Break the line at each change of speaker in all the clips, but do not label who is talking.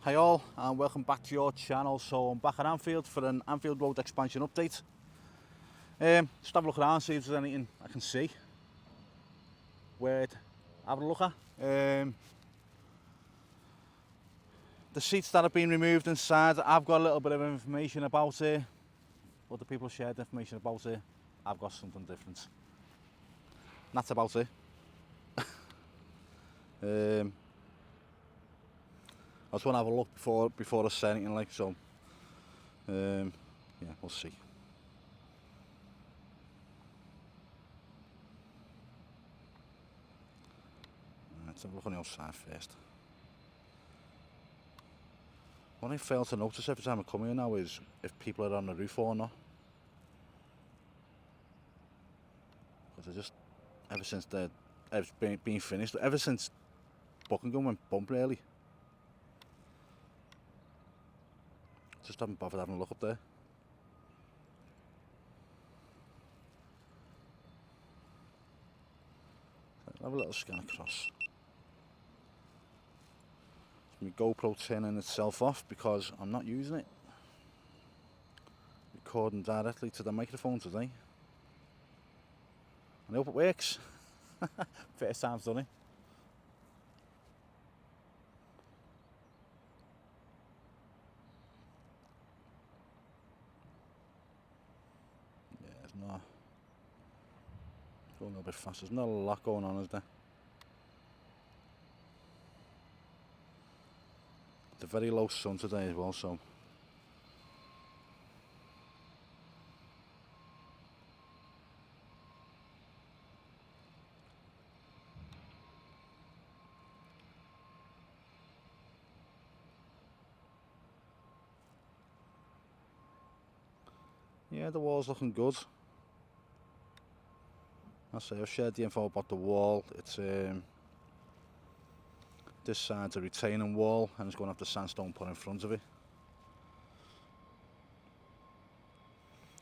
Hi all, and welcome back to your channel. So I'm back at Anfield for an Anfield Road expansion update. Just have a look around, see if there's anything I can see. Worth having a look at. The seats that have been removed inside, I've got a little bit of information about it. But the people shared information about it, I've got something different. And that's about it. I just want to have a look before I say anything, like, so yeah, we'll see. Let's have a look on the outside first. What I fail to notice every time I come here now is if people are on the roof or not. Because I just, ever since it's been finished, ever since Buckingham went bump really, just haven't bothered having a look up there. I'll have a little scan across. My GoPro turning itself off because I'm not using it. Recording directly to the microphone today. I hope it works. First time's done it. Yeah, it's not. Going a little bit fast. There's not a lot going on, is there? It's a very low sun today as well, so. Yeah, the wall's looking good. I say I've shared the info about the wall. It's this side's a retaining wall, and it's going to have the sandstone put in front of it.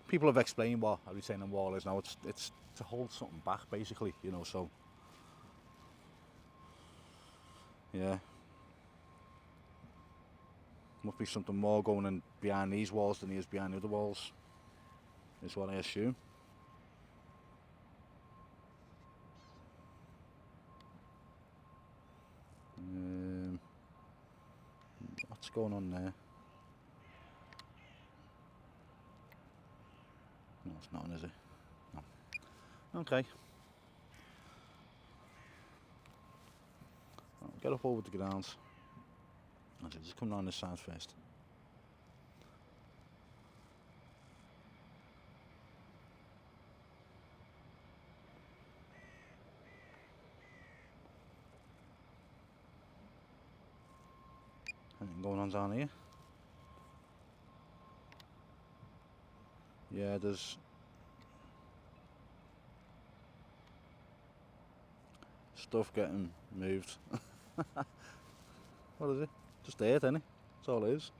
People have explained what a retaining wall is now. It's to hold something back, basically, you know. So yeah, must be something more going in behind these walls than there is behind the other walls, is what I assume. What's going on there? No, it's not, is it? No. Okay. I'll get up over the grounds. I'll just come down this side first. Anything going on down here? Yeah, there's stuff getting moved. What is it? Just dirt, isn't it? That's all it is.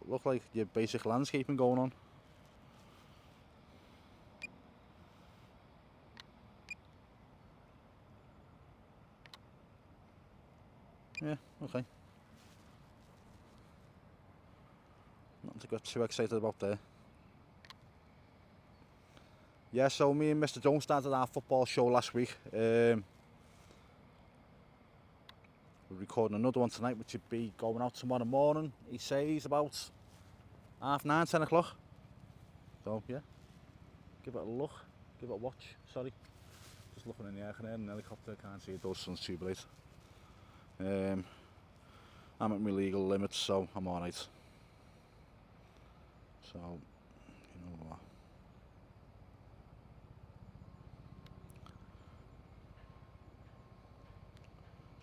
Look like your basic landscaping going on. Yeah, okay. Nothing to get too excited about there. Yeah, so me and Mr. Jones started our football show last week. We're recording another one tonight, which should be going out tomorrow morning. He says about 9:30, 10 o'clock. So yeah, give it a look, give it a watch. Sorry, just looking in the air, an helicopter. Can't see it. Those sun's too bright. I'm at my legal limits, so I'm alright. So, you know what?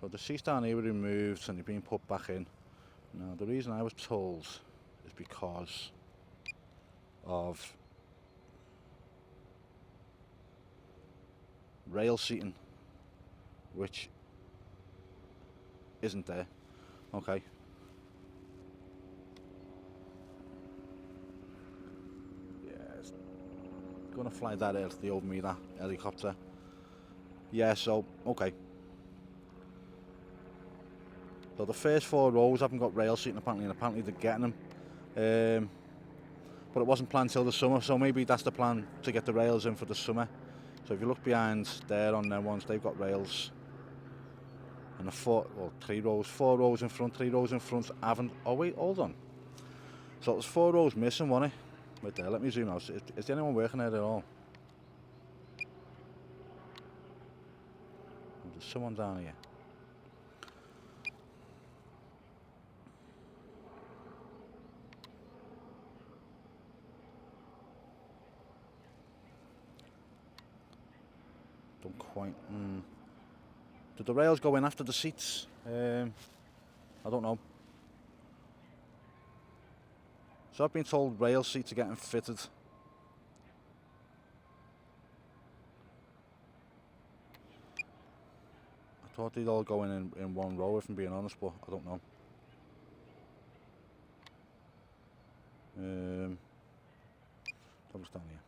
So the seats down here were removed and they've been put back in. Now the reason I was told is because of rail seating, which isn't there. Okay. Yes. Gonna fly that out the over me, that helicopter. Yeah, so, okay. So the first 4 rows haven't got rail seating apparently, and apparently they're getting them. But it wasn't planned till the summer, so maybe that's the plan, to get the rails in for the summer. So if you look behind there on them ones, they've got rails. And the 4 rows in front, 3 rows in front haven't. Oh wait, hold on. So there's 4 rows missing, wasn't it? Right there, let me zoom out. Is there anyone working there at all? There's someone down here. Don't quite. Did the rails go in after the seats? I don't know. So I've been told rail seats are getting fitted. I thought they'd all go in one row, if I'm being honest, but I don't know. That was down here.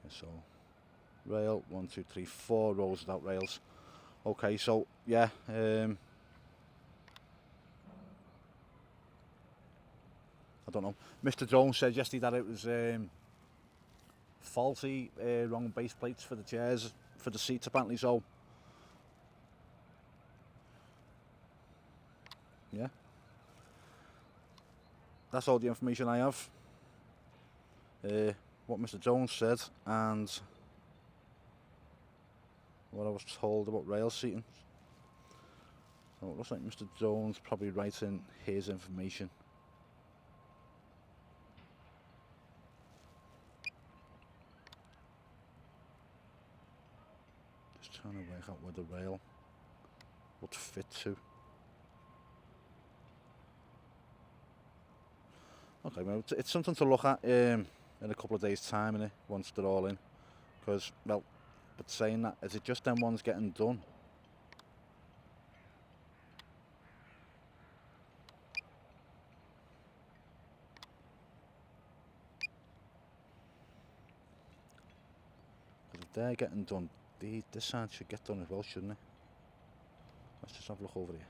Yeah, so rail 1, 2, 3, 4 rows without rails. Okay, so yeah. I don't know. Mr. Jones said yesterday that it was faulty, wrong base plates for the chairs, for the seats apparently. So yeah, that's all the information I have. What Mr. Jones said and what I was told about rail seating. So it looks like Mr. Jones probably writes in his information. Just trying to work out where the rail would fit to. Okay, well, it's something to look at in a couple of days' time, innit, once they're all in. Because, well, but saying that, is it just them ones getting done? Because if they're getting done, this side should get done as well, shouldn't it? Let's just have a look over here.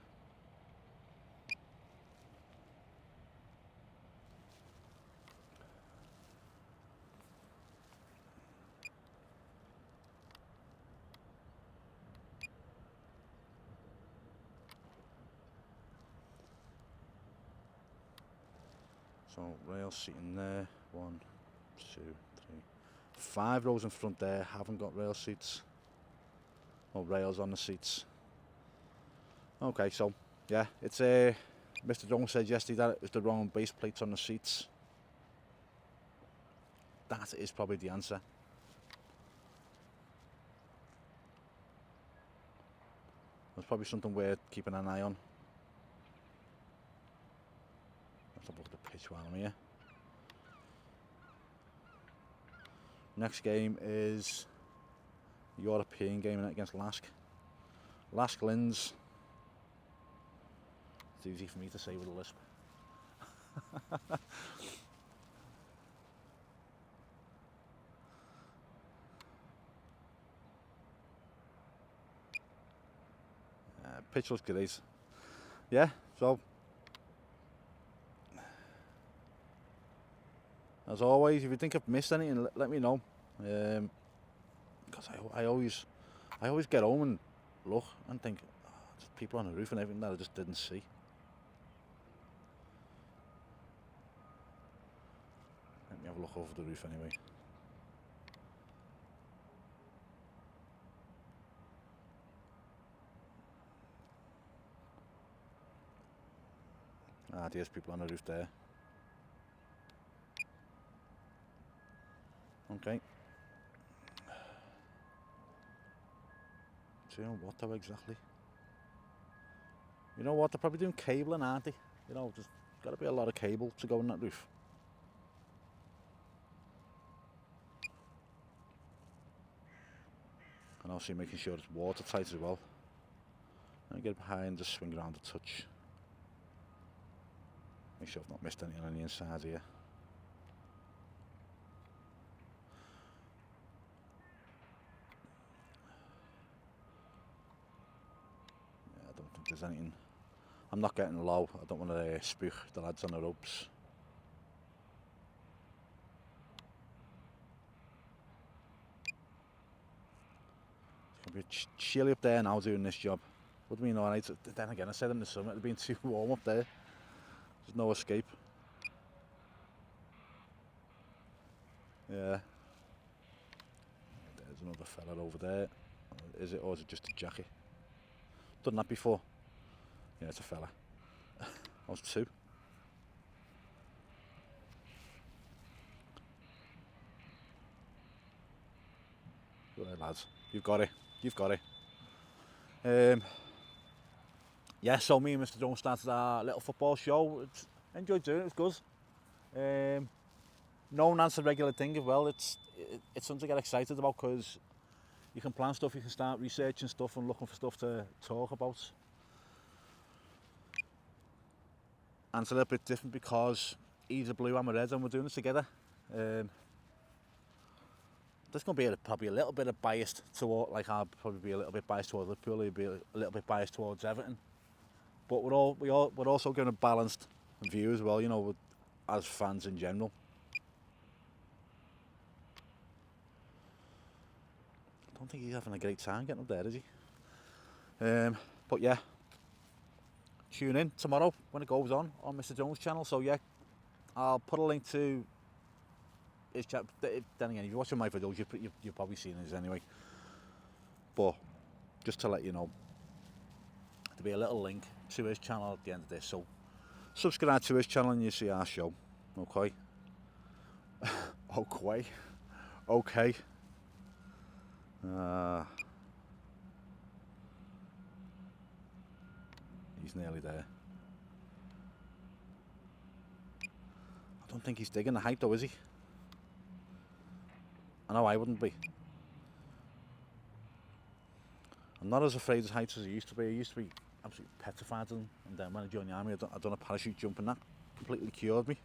So rail seating there, 1, 2, 3, 5 rows in front there haven't got rail seats. Or rails on the seats. Okay, so yeah, it's Mr. Jones said yesterday that it was the wrong base plates on the seats. That is probably the answer. There's probably something worth keeping an eye on. Let's have a look at the pitch while I'm here. Next game is the European game against Lask. Lask Linz. It's easy for me to say with a lisp. Pitch looks great. Yeah, so as always, if you think I've missed anything, let me know. Because I always get home and look and think, oh, there's people on the roof and everything that I just didn't see. Let me have a look over the roof anyway. Ah, there's people on the roof there. Okay. So you know what though exactly? You know what, they're probably doing cabling, aren't they? You know, there's got to be a lot of cable to go in that roof. And also making sure it's watertight as well. And get behind, just swing around the touch. Make sure I've not missed anything on the inside here. Yeah, I don't think there's anything. I'm not getting low. I don't want to spook the lads on the ropes. It's going to be chilly up there now doing this job. Would have been alright. Then again, I said in the summer it'd been too warm up there. There's no escape. Yeah. There's another fella over there. Is it, or is it just a jockey? Done that before. Yeah, it's a fella. I was two. Right, lads, you've got it. You've got it. Yeah, so me and Mr. Jones started our little football show. Enjoyed doing it. It was good. Known as a regular thing as well. It's something to get excited about because you can plan stuff, you can start researching stuff and looking for stuff to talk about. And it's a little bit different because he's a blue, I'm a red, and we're doing it together. There's going to be probably a little bit of biased toward, like I'll probably be a little bit biased towards Liverpool, he'll be a little bit biased towards Everton. But we're also giving a balanced view as well, you know, as fans in general. I don't think he's having a great time getting up there, is he? But yeah, tune in tomorrow when it goes on Mr. Jones' channel. So yeah, I'll put a link to his channel. Then again, if you're watching my videos, you've probably seen his anyway. But just to let you know, there'll be a little link to his channel at the end of this. So subscribe to his channel and you see our show. Okay. Okay. He's nearly there. I don't think he's digging the height though, is he? I know I wouldn't be. I'm not as afraid of heights as I used to be. I used to be absolutely petrified of them. And then when I joined the army, I done a parachute jump and that completely cured me.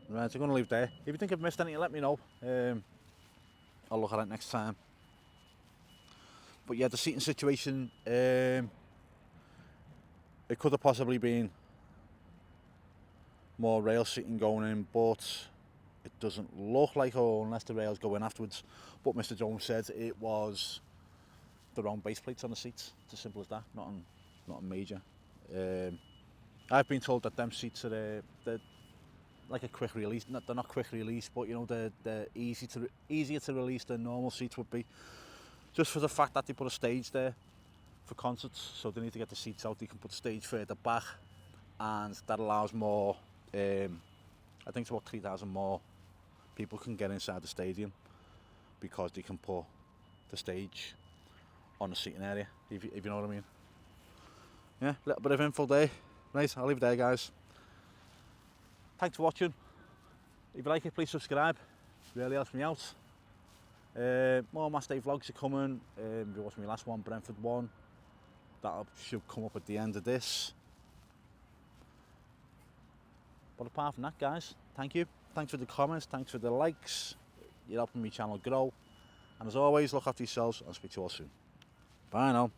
Right, I'm going to leave there. If you think I've missed anything, let me know. I'll look at it next time. But yeah, the seating situation, it could have possibly been more rail seating going in, but it doesn't look like, unless the rails go in afterwards. But Mr. Jones said it was the wrong base plates on the seats. It's as simple as that, not a major. I've been told that them seats are they're like a quick release. They're not quick release, but you know they're easier to release than normal seats would be. Just for the fact that they put a stage there for concerts, so they need to get the seats out. They can put the stage further back, and that allows more. I think it's about 3,000 more people can get inside the stadium because they can put the stage on the seating area. If you know what I mean. Yeah, a little bit of info there. Right, I'll leave it there, guys. Thanks for watching. If you like it, please subscribe. Really helps me out. More Match Day vlogs are coming. If you watched my last one, Brentford one, that should come up at the end of this. But apart from that, guys, thank you. Thanks for the comments. Thanks for the likes. You're helping my channel grow. And as always, look after yourselves. I'll speak to you all soon. Bye now.